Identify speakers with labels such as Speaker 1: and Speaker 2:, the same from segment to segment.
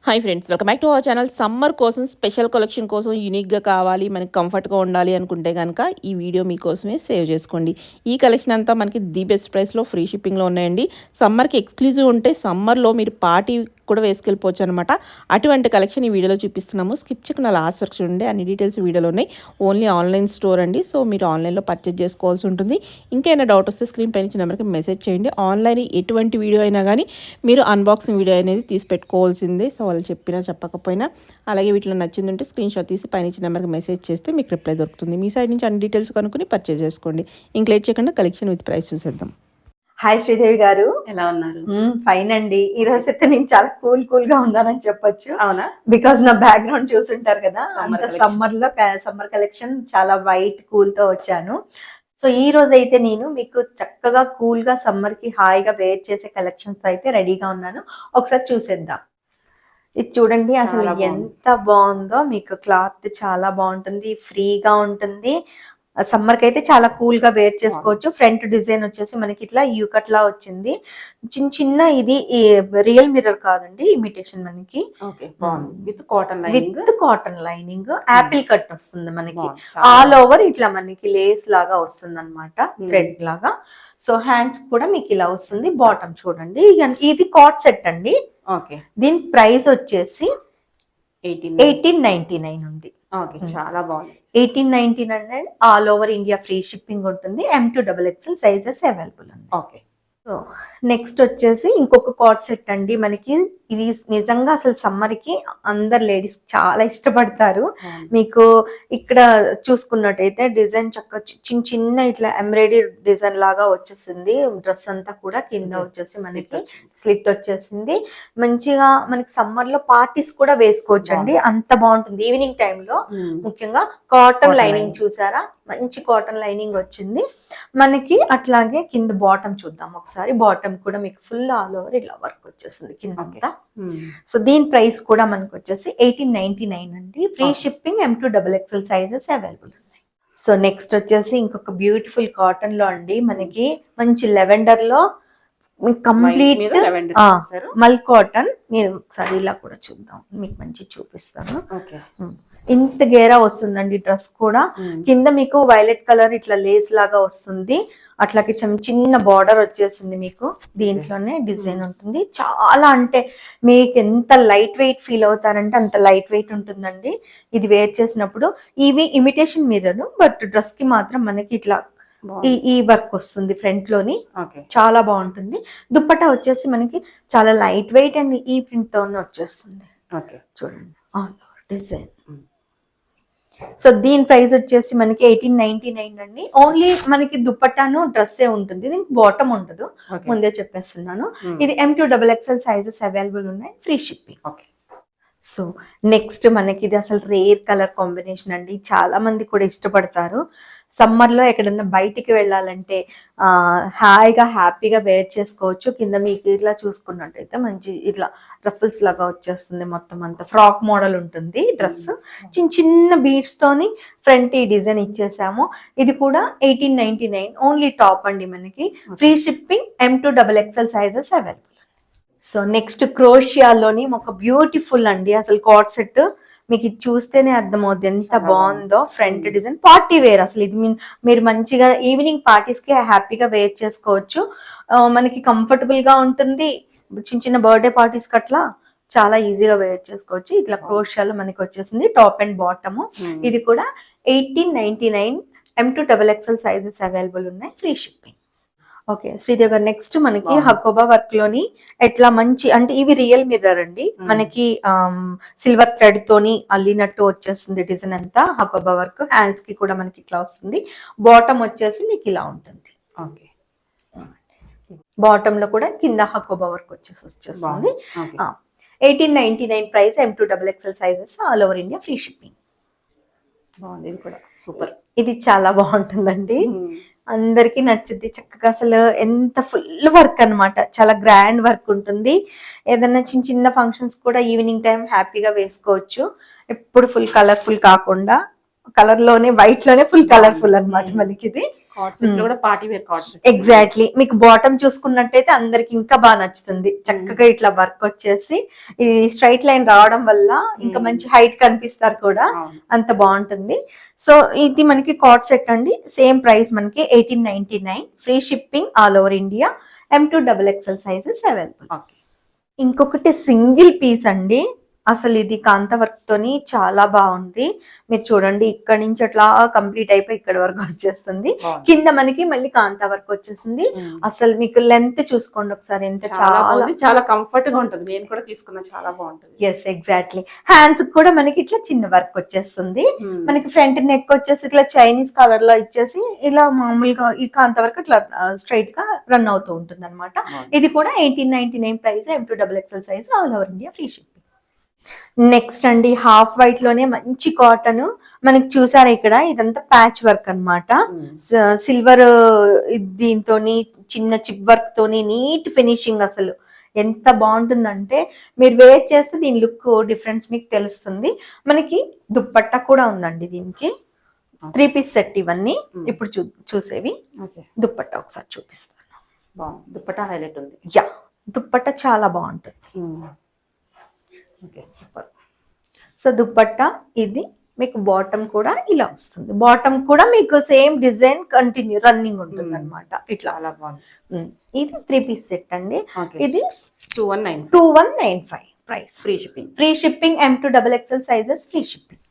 Speaker 1: Hi friends, welcome back to our channel. Summer కోసం special collection కోసం యూనిక్గా కావాలి, మనకి కంఫర్ట్గా ఉండాలి అనుకుంటే కనుక ఈ వీడియో మీకోసమే సేవ్ చేసుకోండి. ఈ కలెక్షన్ అంతా మనకి ది బెస్ట్ ప్రైస్లో ఫ్రీ షిప్పింగ్లో ఉన్నాయండి. సమ్మర్కి ఎక్స్క్లూజివ్ ఉంటే సమ్మర్లో మీరు పార్టీ కూడా వేసుకెళ్ళిపోవచ్చు అనమాట. అటువంటి కలెక్షన్ ఈ వీడియోలో చూపిస్తున్నాము. స్కిప్ చేయకుండా లాస్ట్ వరకు చూడండి, అన్ని డీటెయిల్స్ వీడియోలో ఉన్నాయి. ఓన్లీ ఆన్లైన్ స్టోర్ అండి, సో మీరు ఆన్లైన్లో పర్చేజ్ చేసుకోవాల్సి ఉంటుంది. ఇంకేమైనా డౌట్ వస్తే స్క్రీన్ పైన ఇచ్చిన నెంబర్కి మెసేజ్ చేయండి. ఆన్లైన్ ఎటువంటి వీడియో అయినా కానీ మీరు అన్బాక్సింగ్ వీడియో అనేది తీసి పెట్టుకోవాల్సిందే. సో వాళ్ళు చెప్పినా చెప్పకపోయినా, అలాగే వీటిలో నచ్చిందంటే స్క్రీన్ షాట్ తీసి పైన ఇచ్చిన నెంబర్కి మెసేజ్ చేస్తే మీకు రిప్లై దొరుకుతుంది. మీ సైడ్ నుంచి అన్ని డీటెయిల్స్ కనుక్కొని పర్చేజ్ చేసుకోండి. ఇంక లేట్ చేయకుండా కలెక్షన్ విత్ ప్రైస్ చూసేద్దాం.
Speaker 2: హాయ్ శ్రీదేవి గారు,
Speaker 1: ఎలా ఉన్నారు?
Speaker 2: ఫైన్ అండి. ఈ రోజు అయితే నేను చాలా కూల్ గా ఉన్నానని చెప్పొచ్చు.
Speaker 1: అవునా?
Speaker 2: బికాస్ నా బ్యాక్గ్రౌండ్ చూసుంటారు కదా, సమ్మర్ కలెక్షన్ చాలా వైట్ కూల్ తో వచ్చాను. సో ఈ రోజు అయితే నేను మీకు చక్కగా కూల్ గా సమ్మర్ కి హాయిగా వేర్ చేసే కలెక్షన్స్ అయితే రెడీగా ఉన్నాను. ఒకసారి చూసేద్దాం. ఇది చూడండి, అసలు ఎంత బాగుందో. మీకు క్లాత్ చాలా బాగుంటుంది, ఫ్రీగా ఉంటుంది. సమ్మర్ కి అయితే చాలా కూల్ గా వేర్ చేసుకోవచ్చు. ఫ్రంట్ డిజైన్ వచ్చేసి మనకి ఇట్లా యూకట్ లా వచ్చింది. చిన్న ఇది రియల్ మిర్రర్ కాదండి, ఇమిటేషన్ మనకి. With cotton lining Apple cut వస్తుంది మనకి. ఆల్ ఓవర్ ఇట్లా మనకి లేస్ లాగా వస్తుంది అనమాట, థ్రెడ్ లాగా. సో హ్యాండ్స్ కూడా మీకు ఇలా వస్తుంది. బాటమ్ చూడండి, ఇది కాట్ సెట్ అండి. దీని ప్రైస్ వచ్చేసి 1899 ఉంది.
Speaker 1: చాలా బాగుంది.
Speaker 2: 1899 all over India free shipping ఉంటుంది. M2XXL సైజెస్ అవైలబుల్ ఉంది.
Speaker 1: ఓకే.
Speaker 2: సో నెక్స్ట్ వచ్చేసి ఇంకొక కార్డ్ సెట్ అండి మనకి. ఇది నిజంగా అసలు సమ్మర్ కి అందరు లేడీస్ చాలా ఇష్టపడతారు. మీకు ఇక్కడ చూసుకున్నట్టయితే డిజైన్ చక్క చిన్న ఇట్లా ఎంబ్రాయిడరీ డిజైన్ లాగా వచ్చేసింది. డ్రెస్ అంతా కూడా కింద వచ్చేసి మనకి స్లిట్ వచ్చేసింది. మంచిగా మనకి సమ్మర్ లో పార్టీస్ కూడా వేసుకోవచ్చు అండి, అంత బాగుంటుంది. ఈవినింగ్ టైంలో ముఖ్యంగా కాటన్ లైనింగ్ చూసారా, మంచి కాటన్ లైనింగ్ వచ్చింది మనకి. అట్లాగే కింద బాటమ్ చూద్దాం ఒకసారి. బాటమ్ కూడా మీకు ఫుల్ ఆల్ ఓవర్ ఇలా వర్క్ వచ్చేస్తుంది కింద అంతా. సో దీని ప్రైస్ కూడా మనకు వచ్చేసి 1899 అండి. Free shipping, M2XXL sizes available ఉన్నాయి. సో నెక్స్ట్ వచ్చేసి ఇంకొక బ్యూటిఫుల్ కాటన్ లో అండి మనకి. మంచి లెవెండర్ లో కంప్లీట్ మల్ కాటన్. మీరు ఒకసారి ఇలా కూడా చూద్దాం, మీకు మంచి చూపిస్తాను. ఇంత గేరా వస్తుందండి డ్రెస్ కూడా. కింద మీకు వైలెట్ కలర్ ఇట్లా లేస్ లాగా వస్తుంది. అట్లాగే చిన్న బార్డర్ వచ్చేసింది మీకు. దీంట్లోనే డిజైన్ ఉంటుంది. చాలా అంటే మీకు ఎంత లైట్ వెయిట్ ఫీల్ అవుతారంటే అంత లైట్ వెయిట్ ఉంటుందండి ఇది వేర్ చేసినప్పుడు. ఇవి ఇమిటేషన్ మిర్రర్, బట్ డ్రెస్ కి మాత్రం మనకి ఇట్లా ఈ వర్క్ వస్తుంది ఫ్రంట్ లోని. చాలా బాగుంటుంది. దుప్పట్టా వచ్చేసి మనకి చాలా లైట్ వెయిట్ అండ్ ఈ ప్రింట్ తో వచ్చేస్తుంది. చూడండి డిజైన్. సో దీని ప్రైస్ వచ్చేసి మనకి 1899 అండి. ఓన్లీ మనకి దుప్పట్టాను డ్రెస్సే ఉంటుంది, దీనికి బాటమ్ ఉండదు, ముందే చెప్పేస్తున్నాను. ఇది M2XXL సైజెస్ అవైలబుల్ ఉన్నాయి, ఫ్రీ షిప్పింగ్. సో నెక్స్ట్ మనకి ఇది అసలు రేర్ కలర్ కాంబినేషన్ అండి. చాలా మంది కూడా ఇష్టపడతారు. సమ్మర్ లో ఎక్కడన్నా బయటికి వెళ్ళాలంటే హాయిగా హ్యాపీగా వేర్ చేసుకోవచ్చు. కింద మీకు ఇట్లా చూసుకున్నట్టయితే మంచి ఇట్లా రఫుల్స్ లాగా వచ్చేస్తుంది. మొత్తం అంతా ఫ్రాక్ మోడల్ ఉంటుంది డ్రెస్. చిన్న బీడ్స్ తోని ఫ్రంట్ ఈ డిజైన్ ఇచ్చేసాము. ఇది కూడా 1899 ఓన్లీ టాప్ అండి మనకి. Free shipping, M2XXL sizes available. So next క్రోషియాలోని ఒక బ్యూటిఫుల్ అండి అసలు కార్డ్ సెట్. మీకు ఇది చూస్తేనే అర్థమవుతుంది ఎంత బాగుందో. Front design party wear. అసలు ఇది మీరు మంచిగా ఈవినింగ్ పార్టీస్ కి హ్యాపీగా వేర్ చేసుకోవచ్చు. మనకి కంఫర్టబుల్ గా ఉంటుంది. చిన్న బర్త్డే పార్టీస్ కి అట్లా చాలా ఈజీగా వేర్ చేసుకోవచ్చు. ఇట్లా క్రోషియాలో మనకి వచ్చేసింది టాప్ అండ్ బాటమ్. ఇది కూడా 1899 M2XXL సైజెస్ అవైలబుల్ ఉన్నాయి, ఫ్రీ షిప్పింగ్. ఓకే శ్రీదేవి గారు, నెక్స్ట్ మనకి హకోబా వర్క్ లోని ఎట్లా మంచి అంటే ఇవి రియల్ మిర్రర్ అండి మనకి. సిల్వర్ థ్రెడ్ తోని అల్లినట్టు వచ్చేస్తుంది డిజైన్ అంతా. హకోబా వర్క్ హ్యాండ్స్ కి కూడా మనకి ఇట్లా వస్తుంది. బాటమ్ వచ్చేసి మీకు ఇలా ఉంటుంది. బాటమ్ లో కూడా కింద హకోబా వర్క్ వచ్చేస్తుంది. 1899 price, M2XXL sizes all over India, free shipping.
Speaker 1: ఇది కూడా సూపర్.
Speaker 2: ఇది చాలా బాగుంటుందండి, అందరికి నచ్చుద్ది. చక్కగా అసలు ఎంత ఫుల్ వర్క్ అనమాట, చాలా గ్రాండ్ వర్క్ ఉంటుంది. ఏదైనా చిన్న ఫంక్షన్స్ కూడా ఈవినింగ్ టైం హ్యాపీగా వేసుకోవచ్చు. ఎప్పుడు ఫుల్ కలర్ఫుల్ కాకుండా కలర్ లోనే వైట్ లోనే ఫుల్ కలర్ఫుల్ అనమాట మనకి ఇది.
Speaker 1: కార్డ్ సెట్ లో కూడా party wear card set.
Speaker 2: Exactly. మీకు బాటమ్ చూసుకున్నట్టయితే అందరికి ఇంకా బాగా నచ్చుతుంది. చక్కగా ఇట్లా వర్క్ వచ్చేసి ఈ స్ట్రైట్ లైన్ రావడం వల్ల ఇంకా మంచి హైట్ కనిపిస్తారు కూడా, అంత బాగుంటుంది. సో ఇది మనకి కార్డ్ సెట్ అండి. సేమ్ ప్రైస్ మనకి 1899, free shipping all over India. M2 XXL sizes available. ఇంకొకటి సింగిల్ పీస్ అండి. అసలు ఇది కాంత వర్క్ తోని చాలా బాగుంది. మీరు చూడండి, ఇక్కడ నుంచి అట్లా కంప్లీట్ అయిపోయి ఇక్కడ వరకు వచ్చేస్తుంది. కింద మనకి మళ్ళీ కాంత వర్క్ వచ్చేస్తుంది. అసలు మీకు లెంత్ చూసుకోండి ఒకసారి, ఎంత
Speaker 1: చాలా కంఫర్ట్ గా ఉంటుంది. నేను కూడా తీసుకున్నా, చాలా బాగుంటుంది.
Speaker 2: Yes exactly. హ్యాండ్స్ కూడా మనకి ఇట్లా చిన్న వర్క్ వచ్చేస్తుంది. మనకి ఫ్రంట్ నెక్ వచ్చేసి ఇట్లా చైనీస్ కలర్ లో ఇచ్చేసి ఇలా మామూలుగా ఈ కాంత వర్క్ ఇట్లా స్ట్రైట్ గా రన్ అవుతూ ఉంటుంది అనమాట. ఇది కూడా 1899 price, M2 XXL size, all over India free shipping. Next అండి, హాఫ్ వైట్ లోనే మంచి కాటన్ మనకి చూసారా, ఇక్కడ ఇదంతా ప్యాచ్ వర్క్ అన్నమాట. సిల్వర్ దీంతో చిన్న చిప్ వర్క్ తోని నీట్ ఫినిషింగ్. అసలు ఎంత బాగుంటుందంటే మీరు వేర్ చేస్తే దీని లుక్ డిఫరెన్స్ మీకు తెలుస్తుంది. మనకి దుప్పట్టా కూడా ఉందండి దీనికి. 3 పీస్ సెట్ ఇవన్నీ ఇప్పుడు చూసేవి. దుప్పట్టా ఒకసారి చూపిస్తాను.
Speaker 1: దుప్పట్టా హైలైట్ ఉంది.
Speaker 2: యా, దుప్పట్టా చాలా బాగుంటుంది. సో దుప్పట్టా ఇది మీకు బాటమ్ కూడా ఇలా వస్తుంది. బాటమ్ కూడా మీకు సేమ్ డిజైన్ కంటిన్యూ రన్నింగ్ ఉంటుంది అనమాట. ఇట్లా ఇది 3 పీస్ సెట్ అండి. ఇది 2195 price, free shipping M2 XXL sizes, free shipping.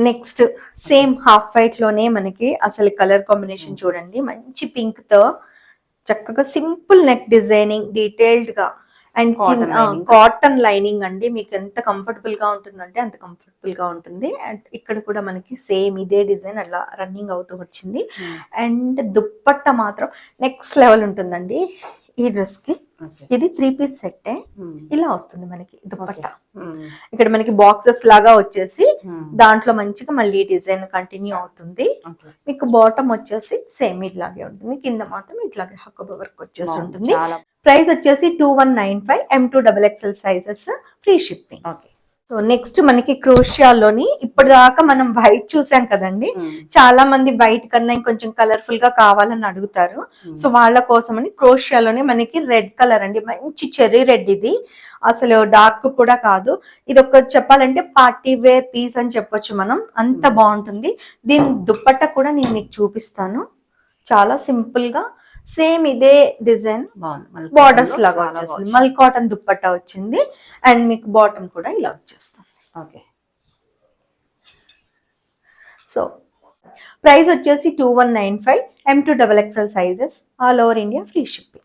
Speaker 2: Next same half white లోనే మనకి అసలు కలర్ కాంబినేషన్ చూడండి, మంచి పింక్ తో చక్కగా సింపుల్ నెక్ డిజైనింగ్, డీటెయిల్డ్ గా అండ్ కాటన్ లైనింగ్ అండి. మీకు ఎంత కంఫర్టబుల్ గా ఉంటుందంటే అంత కంఫర్టబుల్ గా ఉంటుంది. అండ్ ఇక్కడ కూడా మనకి సేమ్ ఇదే డిజైన్ అలా రన్నింగ్ అవుతూ వచ్చింది. అండ్ దుప్పట్ట మాత్రం నెక్స్ట్ లెవెల్ ఉంటుందండి ఈ డ్రెస్ కి. ఇది 3 పీస్ సెట్ ఇలా వస్తుంది మనకి దుప్పట్ట. ఇక్కడ మనకి బాక్సెస్ లాగా వచ్చేసి దాంట్లో మంచిగా మళ్ళీ డిజైన్ కంటిన్యూ అవుతుంది. మీకు బాటమ్ వచ్చేసి సేమ్ ఇట్లాగే ఉంటుంది, కింద మాత్రం ఇట్లాగే హక్కుబ వర్క్ వచ్చేసి ఉంటుంది. ప్రైస్ వచ్చేసి 2195, M2 XXL sizes, free shipping. So next మనకి క్రోషియాలోని ఇప్పటిదాకా మనం వైట్ చూసాం కదండి. చాలా మంది వైట్ కన్నా కొంచెం కలర్ఫుల్ గా కావాలని అడుగుతారు. సో వాళ్ళ కోసం అని క్రోషియాలోనే మనకి రెడ్ కలర్ అండి, మంచి చెర్రీ రెడ్. ఇది అసలు డార్క్ కూడా కాదు. ఇది ఒక చెప్పాలంటే పార్టీ వేర్ పీస్ అని చెప్పొచ్చు మనం, అంత బాగుంటుంది. దీని దుప్పట్ట కూడా నేను మీకు చూపిస్తాను. చాలా సింపుల్ గా సేమ్ ఇదే డిజైన్ బార్డర్స్ లాగా వచ్చేసింది. మల్ కాటన్ దుప్పట్టా వచ్చింది. అండ్ మీకు బాటమ్ కూడా ఇలా వచ్చేస్తుంది. సో ప్రైస్ వచ్చేసి 2195, M2 XXL sizes, all over India free shipping.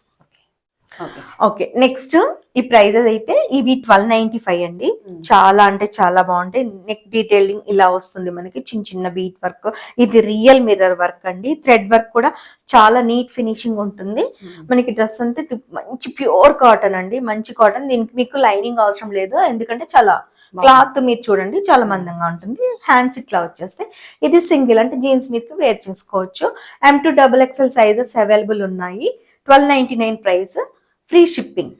Speaker 2: Okay, next ఈ ప్రైజెస్ అయితే ఇవి 1295 అండి. చాలా అంటే చాలా బాగుంటాయి. నెక్ డీటెయిలింగ్ ఇలా వస్తుంది మనకి, చిన్న చిన్న బీట్ వర్క్. ఇది రియల్ మిర్రర్ వర్క్ అండి. థ్రెడ్ వర్క్ కూడా చాలా నీట్ ఫినిషింగ్ ఉంటుంది. మనకి డ్రెస్ అంతా మంచి ప్యూర్ కాటన్ అండి, మంచి కాటన్. దీనికి మీకు లైనింగ్ అవసరం లేదు, ఎందుకంటే చాలా క్లాత్ మీరు చూడండి చాలా మందంగా ఉంటుంది. హ్యాండ్స్ ఇట్లా వచ్చేస్తే ఇది సింగిల్ అంటే జీన్స్ మీదకి వేర్ చేసుకోవచ్చు. M2 XXL సైజెస్ అవైలబుల్ ఉన్నాయి. 1299 ప్రైస్, ఫ్రీ షిప్పింగ్.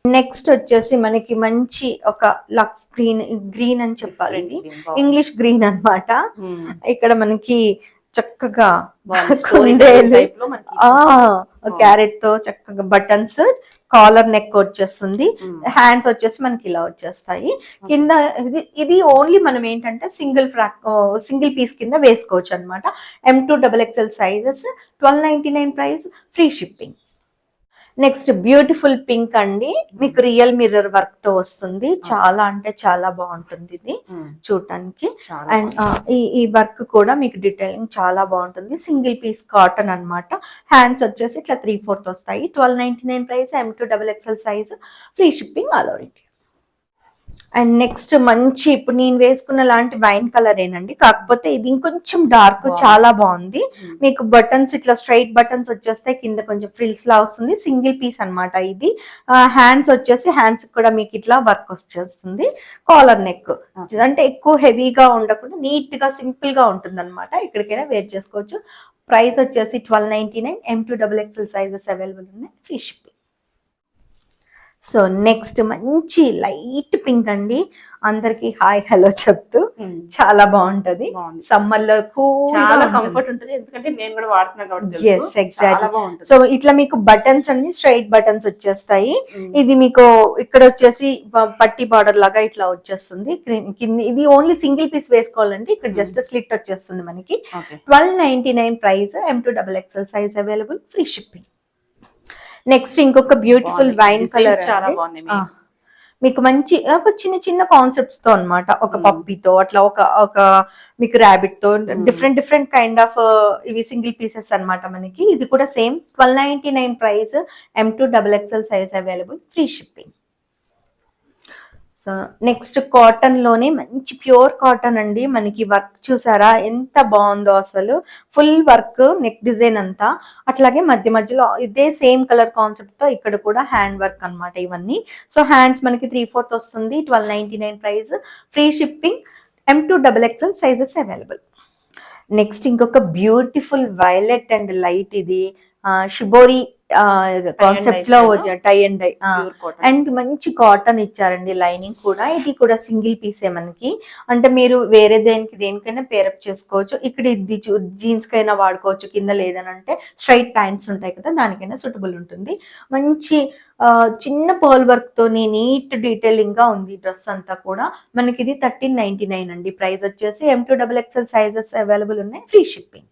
Speaker 2: నెక్స్ట్ వచ్చేసి మనకి మంచి ఒక లక్స్ గ్రీన్ అని చెప్పాలండి, ఇంగ్లీష్ గ్రీన్ అన్నమాట. ఇక్కడ మనకి చక్కగా క్యారెట్ తో చక్కగా బటన్స్, కాలర్ నెక్ వచ్చేస్తుంది. హ్యాండ్స్ వచ్చేసి మనకి ఇలా వచ్చేస్తాయి. కింద ఇది ఓన్లీ మనం ఏంటంటే సింగిల్ పీస్ కింద వేసుకోవచ్చు అనమాట. M2 XXL sizes, 1299 price, free shipping. Next beautiful pink అండి, మీకు రియల్ మిర్రర్ వర్క్ తో వస్తుంది. చాలా అంటే చాలా బాగుంటుంది ఇది చూడటానికి. అండ్ ఈ వర్క్ కూడా మీకు డీటెయిలింగ్ చాలా బాగుంటుంది. సింగిల్ పీస్ కాటన్ అన్నమాట. హ్యాండ్స్ వచ్చేసి ఇట్లా 3/4 వస్తాయి. 1299 price, M2 XXL size, free shipping all over India. And next మంచి ఇప్పుడు నేను వేసుకున్న లాంటి వైన్ కలర్ ఏనండి, కాకపోతే ఇది ఇంకొంచెం డార్క్, చాలా బాగుంది. మీకు బటన్స్ ఇట్లా స్ట్రైట్ బటన్స్ వచ్చేస్తే కింద కొంచెం ఫ్రిల్స్ లా వస్తుంది. సింగిల్ పీస్ అన్నమాట ఇది. హ్యాండ్స్ వచ్చేసి హ్యాండ్స్ కూడా మీకు ఇట్లా వర్క్ వచ్చేస్తుంది. కాలర్ నెక్ అంటే ఎక్కువ హెవీగా ఉండకుండా నీట్ గా సింపుల్ గా ఉంటుంది అనమాట. ఎక్కడికైనా వేర్ చేసుకోవచ్చు. ప్రైస్ వచ్చేసి 1299, M2 XXL సైజెస్ అవైలబుల్ ఉన్నాయి, ఫ్రీ షిప్పింగ్. సో నెక్స్ట్ మంచి లైట్ పింక్ అండి, అందరికి హాయ్ హలో చెప్తూ చాలా బాగుంటది.
Speaker 1: బాగుంది.
Speaker 2: సమ్మర్ లో
Speaker 1: చాలా కంఫర్ట్ ఉంటుంది, ఎందుకంటే నేను కూడా వాడుతున్నాను కాబట్టి
Speaker 2: Yes,
Speaker 1: తెలుసు.
Speaker 2: exactly.
Speaker 1: చాలా బాగుంటుంది.
Speaker 2: సో ఇట్లా మీకు బటన్స్ అన్ని స్ట్రైట్ బటన్స్ వచ్చేస్తాయి. ఇది మీకు ఇక్కడ వచ్చేసి పట్టి బార్డర్ లాగా ఇట్లా వచ్చేస్తుంది. కింద ఇది ఓన్లీ సింగిల్ పీస్ వేసుకోవాలండి, ఇక్కడ జస్ట్ స్లిట్ వచ్చేస్తుంది మనకి.
Speaker 1: Okay.
Speaker 2: 1299 price, M2XXL size available, free shipping. Next ఇంకొక బ్యూటిఫుల్ వైన్ కలర్,
Speaker 1: చాలా బాగున్నాయి మీ.
Speaker 2: మీకు మంచి ఒక చిన్న చిన్న కాన్సెప్ట్స్ తో అన్నమాట, ఒక పప్పీతో అట్లా ఒక మీకు ర్యాబిట్ తో డిఫరెంట్ కైండ్ ఆఫ్ ఇవి సింగిల్ పీసెస్ అన్నమాట మనకి. ఇది కూడా same 1299 price, M2XXL size available, free shipping. So next cotton లోనే మంచి ప్యూర్ కాటన్ అండి, మనకి వర్క్ చూసారా ఎంత బాగుందో, అసలు ఫుల్ వర్క్ నెక్ డిజైన్ అంతా, అట్లాగే మధ్య మధ్యలో ఇదే సేమ్ కలర్ కాన్సెప్ట్ తో ఇక్కడ కూడా హ్యాండ్ వర్క్ అన్నమాట ఇవన్నీ. సో హ్యాండ్స్ మనకి 3/4 వస్తుంది, 1299 price, free shipping, M2XXL sizes available. Next ఇంకొక బ్యూటిఫుల్ వైలెట్ అండ్ లైట్, ఇది షిబోరి కాన్సెప్ట్ లో టై అండ్ డై అండ్ మంచి కాటన్ ఇచ్చారండి, లైనింగ్ కూడా. ఇది కూడా సింగిల్ పీసే మనకి, అంటే మీరు వేరే దేనికైనా పేరప్ చేసుకోవచ్చు. ఇక్కడ ఇది జీన్స్ కైనా వాడుకోవచ్చు, కింద లేదని అంటే స్ట్రైట్ ప్యాంట్స్ ఉంటాయి కదా, దానికైనా సూటబుల్ ఉంటుంది. మంచి చిన్న పర్ల్ వర్క్ తోని నీట్ డీటెయిలింగ్ గా ఉంది డ్రెస్ అంతా కూడా. మనకి ఇది 1399 అండి, ప్రైస్ వచ్చేసి. M2XXL సైజెస్ అవైలబుల్ ఉన్నాయి, ఫ్రీ షిప్పింగ్.